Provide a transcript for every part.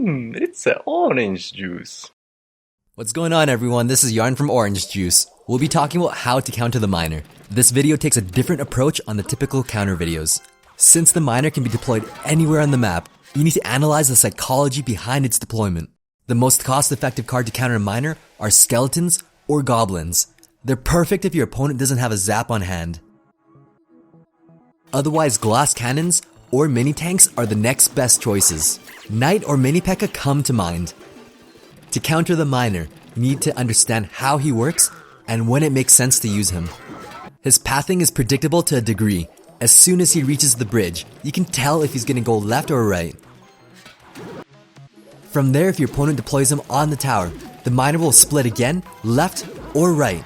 It's an orange juice. What's going on, everyone? This is Yarn from Orange Juice. We'll be talking about how to counter the miner. This video takes a different approach on the typical counter videos. Since the miner can be deployed anywhere on the map, you need to analyze the psychology behind its deployment. The most cost-effective card to counter a miner are skeletons or goblins. They're perfect if your opponent doesn't have a zap on hand. Otherwise, glass cannons or mini tanks are the next best choices. Knight or mini P.E.K.K.A come to mind. To counter the miner, you need to understand how he works and when it makes sense to use him. His pathing is predictable to a degree. As soon as he reaches the bridge, you can tell if he's gonna go left or right. From there, if your opponent deploys him on the tower, the miner will split again, left or right.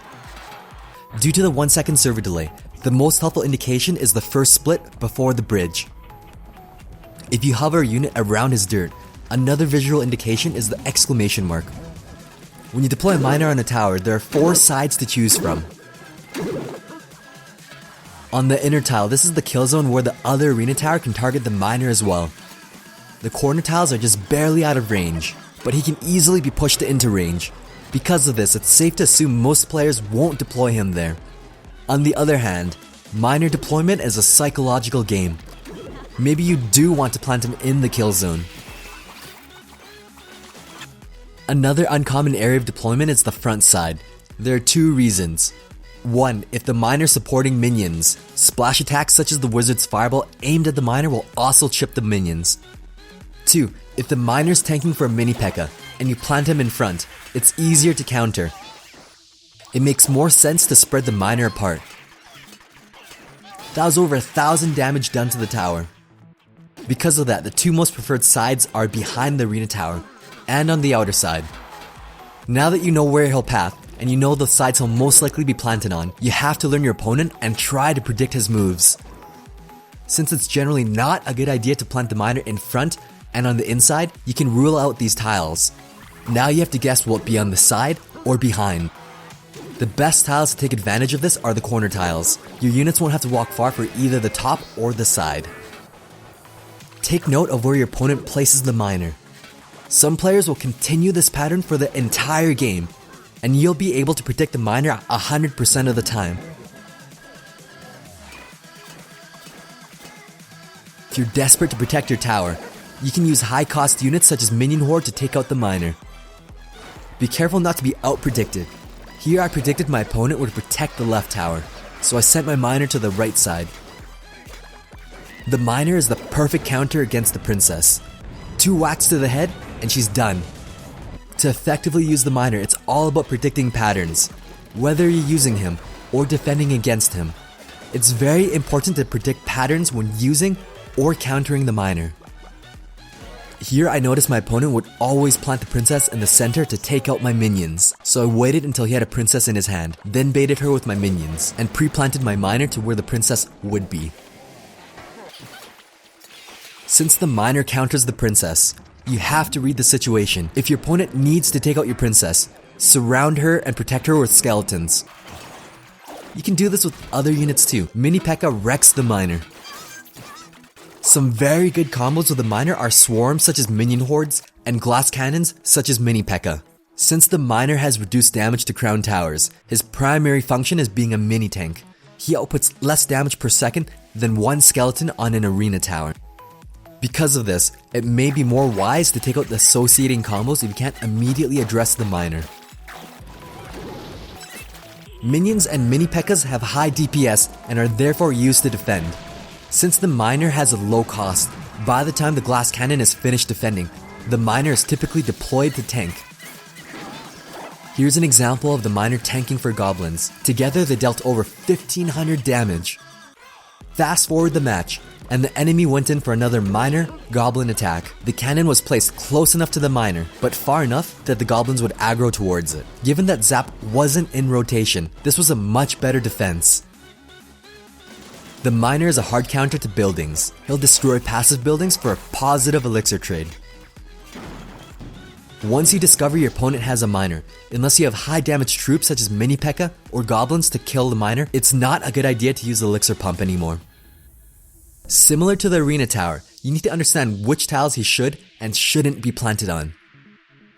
Due to the 1 second server delay, the most helpful indication is the first split before the bridge. If you hover a unit around his dirt, another visual indication is the exclamation mark. When you deploy a miner on a tower, there are 4 sides to choose from. On the inner tile, this is the kill zone where the other arena tower can target the miner as well. The corner tiles are just barely out of range, but he can easily be pushed into range. Because of this, it's safe to assume most players won't deploy him there. On the other hand, miner deployment is a psychological game. Maybe you do want to plant him in the kill zone. Another uncommon area of deployment is the front side. There are 2 reasons. 1. If the miner supporting minions, splash attacks such as the wizard's fireball aimed at the miner will also chip the minions. 2. If the miner's tanking for a mini P.E.K.K.A and you plant him in front, it's easier to counter. It makes more sense to spread the miner apart. That was over 1,000 damage done to the tower. Because of that, the 2 most preferred sides are behind the arena tower and on the outer side. Now that you know where he'll path, and you know the sides he'll most likely be planted on, you have to learn your opponent and try to predict his moves. Since it's generally not a good idea to plant the miner in front and on the inside, you can rule out these tiles. Now you have to guess what will be on the side or behind. The best tiles to take advantage of this are the corner tiles. Your units won't have to walk far for either the top or the side. Take note of where your opponent places the miner. Some players will continue this pattern for the entire game, and you'll be able to predict the miner 100% of the time. If you're desperate to protect your tower, you can use high cost units such as Minion Horde to take out the miner. Be careful not to be out-predicted. Here I predicted my opponent would protect the left tower, so I sent my miner to the right side. The miner is the perfect counter against the princess. 2 whacks to the head and she's done. To effectively use the miner, it's all about predicting patterns, whether you're using him or defending against him. It's very important to predict patterns when using or countering the miner. Here I noticed my opponent would always plant the princess in the center to take out my minions, so I waited until he had a princess in his hand, then baited her with my minions, and pre-planted my miner to where the princess would be. Since the miner counters the princess, you have to read the situation. If your opponent needs to take out your princess, surround her and protect her with skeletons. You can do this with other units too. Mini P.E.K.K.A wrecks the miner. Some very good combos with the miner are swarms such as minion hordes and glass cannons such as mini P.E.K.K.A. Since the miner has reduced damage to crown towers, his primary function is being a mini tank. He outputs less damage per second than 1 skeleton on an arena tower. Because of this, it may be more wise to take out the associating combos if you can't immediately address the miner. Minions and mini P.E.K.K.A s have high DPS and are therefore used to defend. Since the miner has a low cost, by the time the glass cannon is finished defending, the miner is typically deployed to tank. Here's an example of the miner tanking for goblins. Together they dealt over 1,500 damage. Fast forward the match, and the enemy went in for another miner goblin attack. The cannon was placed close enough to the miner, but far enough that the goblins would aggro towards it. Given that Zap wasn't in rotation, this was a much better defense. The miner is a hard counter to buildings. He'll destroy passive buildings for a positive elixir trade. Once you discover your opponent has a miner, unless you have high damage troops such as mini P.E.K.K.A or goblins to kill the miner, it's not a good idea to use the elixir pump anymore. Similar to the arena tower, you need to understand which tiles he should and shouldn't be planted on.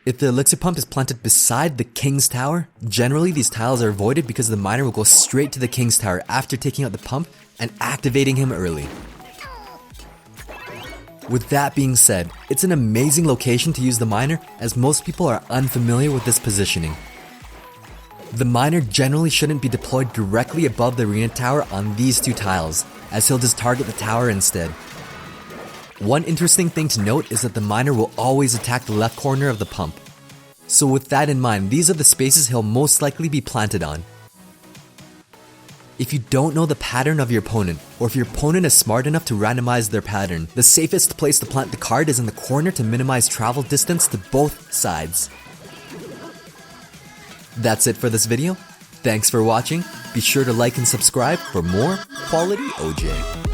If the elixir pump is planted beside the king's tower, generally these tiles are avoided because the miner will go straight to the king's tower after taking out the pump and activating him early. With that being said, it's an amazing location to use the miner as most people are unfamiliar with this positioning. The miner generally shouldn't be deployed directly above the arena tower on these two tiles, as he'll just target the tower instead. One interesting thing to note is that the miner will always attack the left corner of the pump. So with that in mind, these are the spaces he'll most likely be planted on. If you don't know the pattern of your opponent, or if your opponent is smart enough to randomize their pattern, the safest place to plant the card is in the corner to minimize travel distance to both sides. That's it for this video. Thanks for watching. Be sure to like and subscribe for more quality OJ.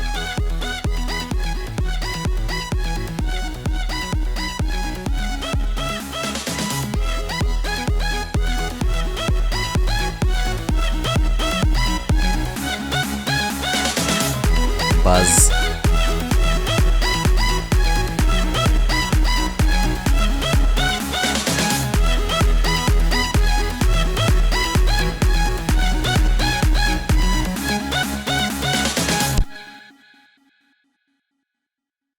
Buzz.